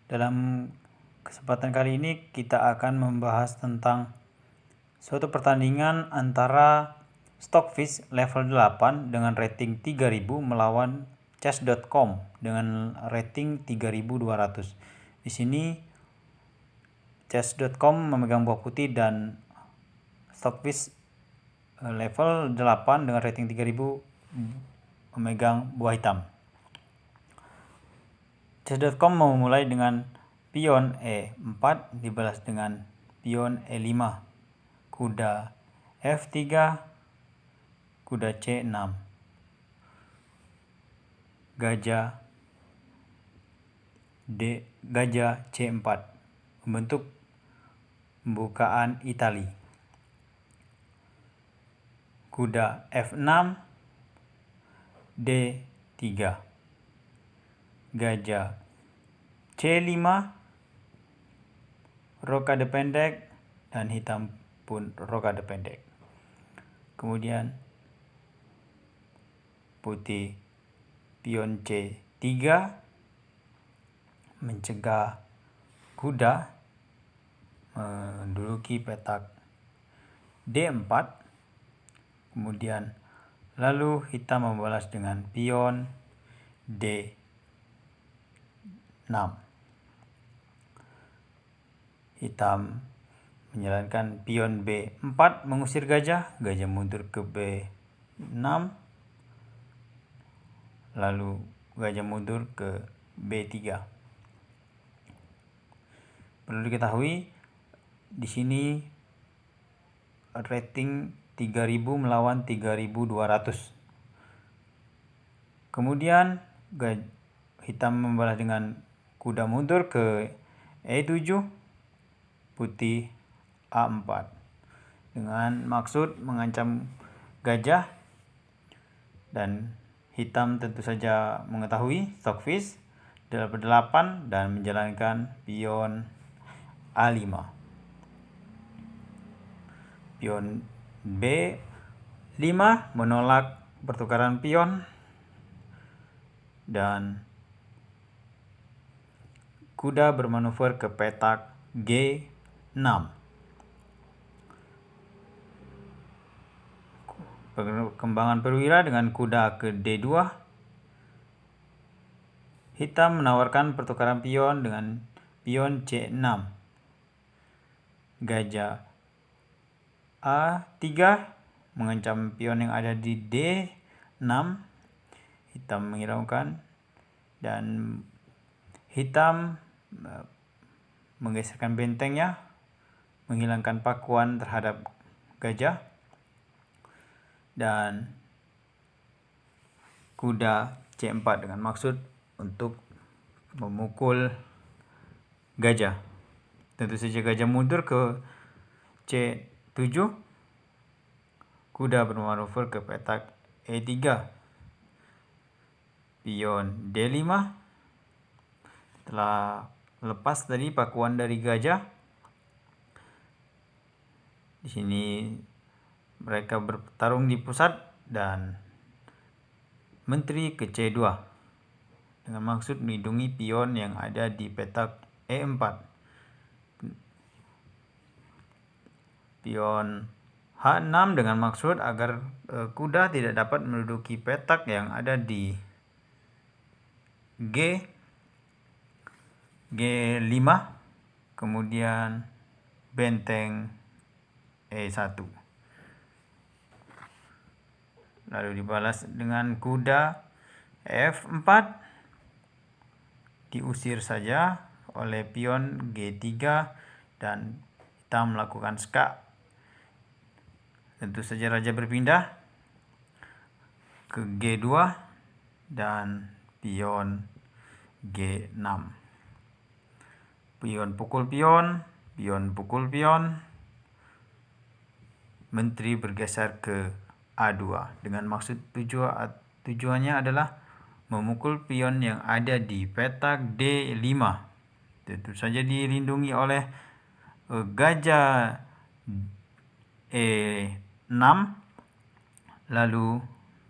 Dalam kesempatan kali ini kita akan membahas tentang suatu pertandingan antara Stockfish level 8 dengan rating 3000 melawan Chess.com dengan rating 3200. Di sini Chess.com memegang buah putih dan Stockfish level 8 dengan rating 3000 memegang buah hitam. Chess.com memulai dengan pion E4 dibalas dengan pion E5, kuda F3, kuda C6, gajah C4 membentuk pembukaan Itali. Kuda F6, D3, gajah C5, rokade pendek, dan hitam pun rokade pendek. Kemudian putih pion C3 mencegah kuda menduduki petak D4. Kemudian lalu hitam membalas dengan pion D6. Hitam menjalankan pion B4 mengusir gajah, gajah mundur ke B6, lalu gajah mundur ke B3. Perlu diketahui di sini rating 3000 melawan 3200. Kemudian hitam membalas dengan kuda mundur ke E7, putih A4 dengan maksud mengancam gajah, dan hitam tentu saja mengetahui Stockfish level 8 dan menjalankan pion A5. Pion B5 menolak pertukaran pion dan kuda bermanuver ke petak G6. Perkembangan perwira dengan kuda ke D2. Hitam menawarkan pertukaran pion dengan pion C6. Gajah A3 mengancam pion yang ada di D6. Hitam menghiraukan dan hitam menggeserkan bentengnya, menghilangkan pakuan terhadap gajah, dan kuda C4 dengan maksud untuk memukul gajah. Tentu saja gajah mundur ke C7, kuda bermanuver ke petak E3, pion D5. Setelah lepas tadi pakuan dari gajah, di sini mereka bertarung di pusat dan menteri ke C2 dengan maksud melindungi pion yang ada di petak E4. Pion H6 dengan maksud agar kuda tidak dapat menduduki petak yang ada di G5, kemudian benteng E1. Lalu dibalas dengan kuda F4, diusir saja oleh pion G3 dan hitam melakukan skak. Tentu saja raja berpindah ke G2 dan pion G6. Pion pukul pion, pion pukul pion. Menteri bergeser ke A2 dengan maksud tujuannya adalah memukul pion yang ada di petak D5. Tentu saja dilindungi oleh gajah E6, lalu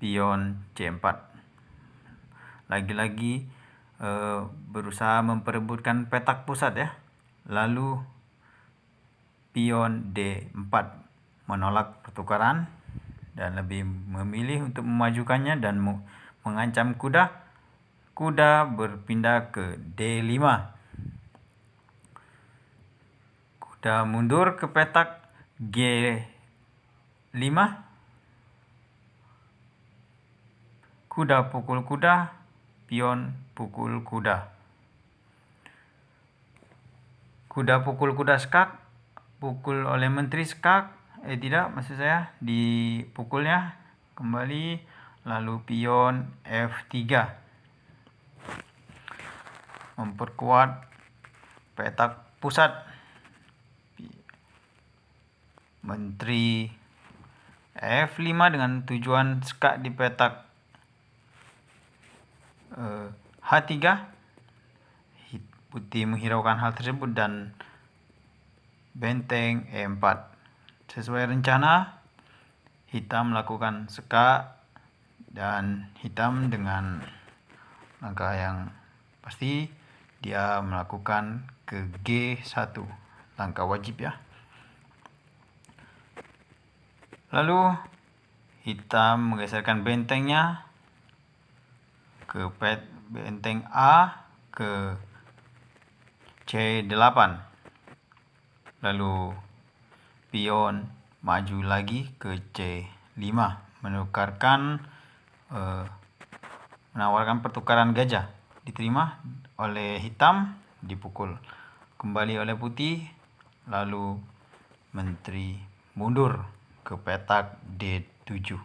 pion C4. Lagi-lagi berusaha memperebutkan petak pusat ya. Lalu pion D4 menolak pertukaran dan lebih memilih untuk memajukannya dan mengancam kuda. Kuda berpindah ke D5. Kuda mundur ke petak G5. Kuda pukul kuda, pion pukul kuda. Kuda pukul kuda skak, pukul oleh menteri skak, maksud saya dipukulnya kembali, lalu pion F3. Memperkuat petak pusat. Menteri F5 dengan tujuan skak di petak H3. Putih menghiraukan hal tersebut dan benteng E4. Sesuai rencana, hitam melakukan skak dan hitam dengan langkah yang pasti dia melakukan ke G1, langkah wajib ya. Lalu hitam menggeserkan bentengnya ke benteng A ke C8. Lalu pion maju lagi ke C5, menawarkan pertukaran gajah. Diterima oleh hitam, dipukul kembali oleh putih, lalu menteri mundur ke petak D7.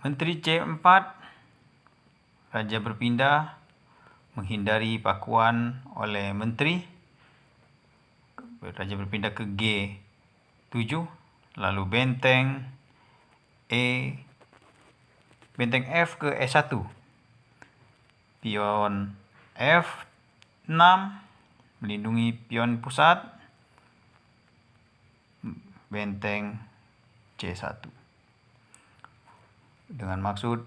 Menteri C4, raja berpindah menghindari pakuan oleh menteri. Raja berpindah ke G7, lalu benteng F ke E1. Pion F6 melindungi pion pusat. Benteng C1. Dengan maksud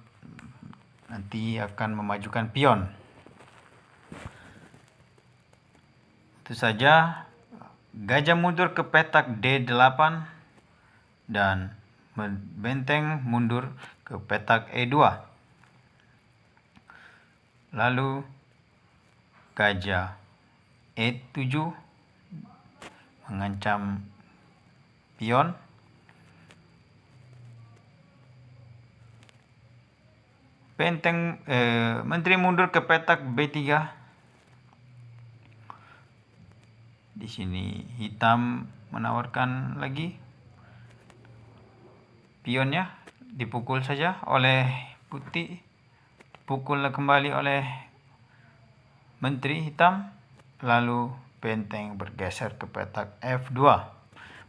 nanti akan memajukan pion. Itu saja. Gajah mundur ke petak D8 dan benteng mundur ke petak E2. Lalu gajah E7 mengancam pion. Menteri mundur ke petak B3. Di sini hitam menawarkan lagi pionnya, dipukul saja oleh putih, dipukul kembali oleh menteri hitam, lalu benteng bergeser ke petak F2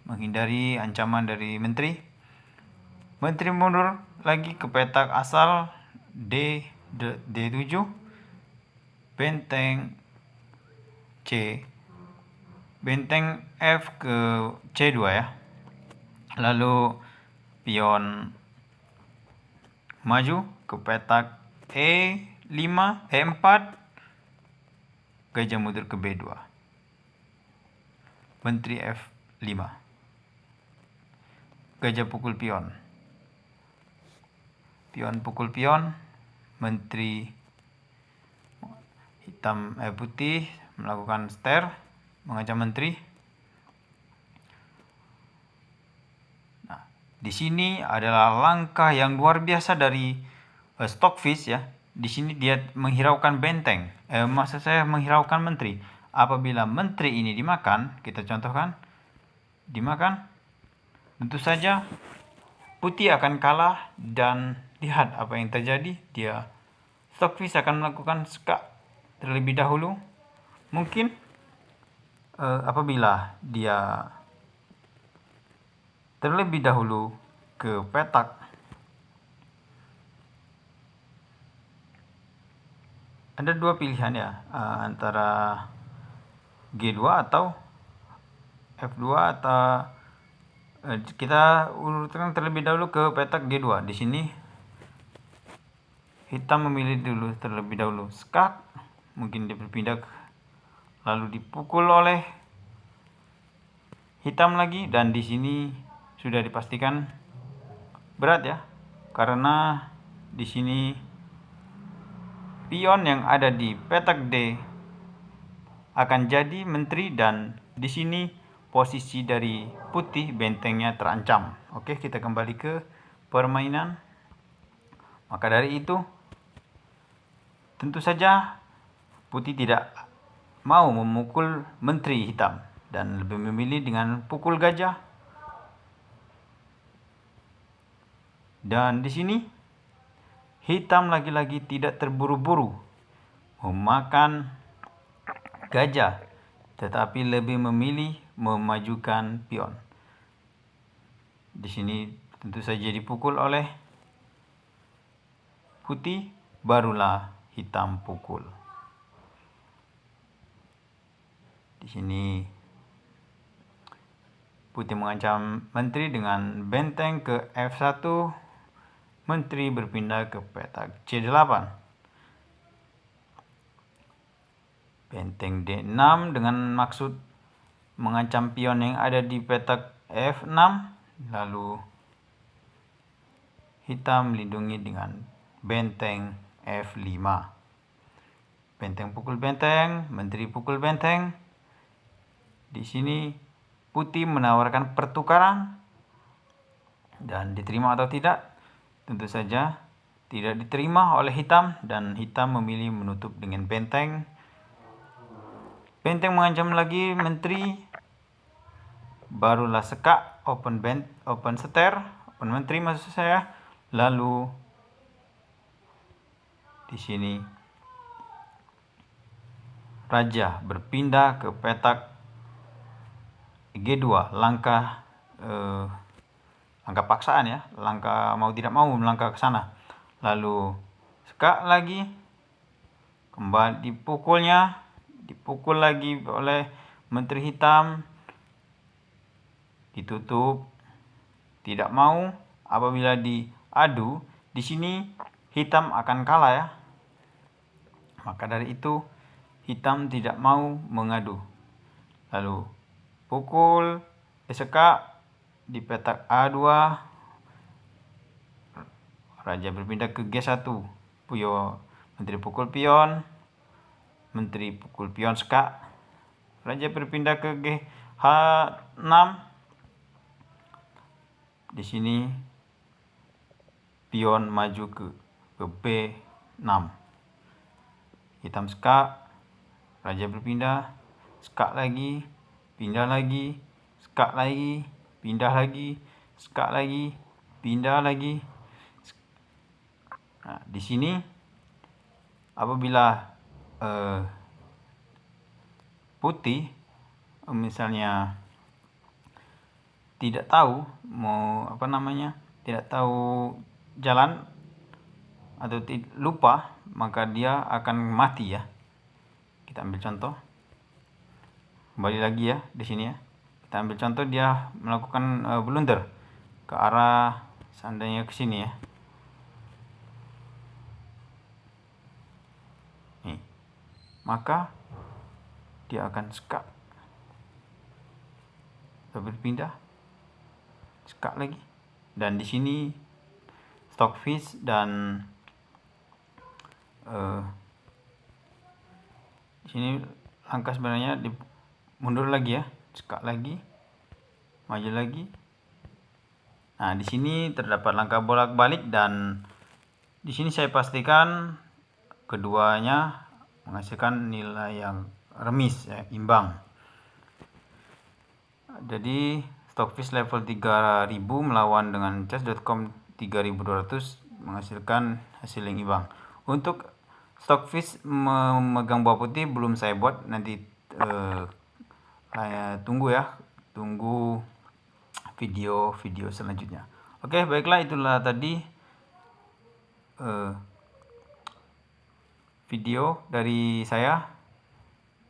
menghindari ancaman dari menteri. Menteri mundur lagi ke petak asal D7, benteng F ke C2 ya. Lalu pion maju ke petak E4, gajah mundur ke B2. Menteri F5. Gajah pukul pion. Pion pukul pion. Menteri putih melakukan ster, mengancam menteri. Nah, di sini adalah langkah yang luar biasa dari Stockfish ya. Di sini dia menghiraukan benteng. Menghiraukan menteri. Apabila menteri ini dimakan, kita contohkan, dimakan, tentu saja putih akan kalah dan lihat apa yang terjadi. Stockfish akan melakukan skak terlebih dahulu. Mungkin apabila dia terlebih dahulu ke petak, ada dua pilihan ya, antara G2 atau F2, atau kita urutkan terlebih dahulu ke petak G2. Di sini hitam memilih dulu terlebih dahulu skak, mungkin dia berpindah lalu dipukul oleh hitam lagi, dan di sini sudah dipastikan berat ya, karena di sini pion yang ada di petak D akan jadi menteri, dan di sini posisi dari putih bentengnya terancam. Oke, kita kembali ke permainan. Maka dari itu, tentu saja putih tidak mau memukul menteri hitam dan lebih memilih dengan pukul gajah. Dan di sini hitam lagi-lagi tidak terburu-buru memakan gajah, tetapi lebih memilih memajukan pion. Di sini tentu saja dipukul oleh putih, barulah hitam pukul. Di sini putih mengancam menteri dengan benteng ke F1, menteri berpindah ke petak C8. Benteng D6 dengan maksud mengancam pion yang ada di petak F6, lalu hitam melindungi dengan benteng F5. Benteng pukul benteng, menteri pukul benteng. Di sini putih menawarkan pertukaran, dan diterima atau tidak? Tentu saja tidak diterima oleh hitam, dan hitam memilih menutup dengan benteng. Benteng mengancam lagi menteri, barulah sekak, open menteri maksud saya. Lalu di sini raja berpindah ke petak G2, langkah paksaan ya, langkah mau tidak mau melangkah ke sana. Lalu sekak lagi, kembali dipukul lagi oleh menteri hitam, ditutup, tidak mau. Apabila diadu, di sini hitam akan kalah ya. Maka dari itu hitam tidak mau mengadu. Lalu pukul, sekak di petak A2, raja berpindah ke G1, menteri pukul pion, menteri pukul pion sekak, raja berpindah ke H6. Di sini pion maju ke B6, hitam sekak, raja berpindah, sekak lagi, pindah lagi, sekak lagi, pindah lagi, sekak lagi, pindah lagi. Nah, di sini apabila putih misalnya tidak tahu tidak tahu jalan atau lupa, maka dia akan mati ya. Kita ambil contoh, kembali lagi ya di sini ya. Kita ambil contoh, dia melakukan blunder ke arah seandainya ke sini ya. Nih, maka dia akan sekak, berpindah, sekak lagi, dan di sini stockfish dan di sini langkah sebenarnya mundur lagi ya, sekak lagi, maju lagi. Nah, di sini terdapat langkah bolak-balik, dan di sini saya pastikan keduanya menghasilkan nilai yang remis ya, imbang. Jadi stockfish level 3000 melawan dengan chess.com 3200 menghasilkan hasil yang imbang. Untuk stockfish memegang buah putih belum saya buat, nanti tunggu video selanjutnya. Oke, baiklah, itulah tadi video dari saya.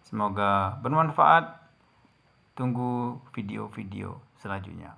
Semoga bermanfaat. Tunggu video-video selanjutnya.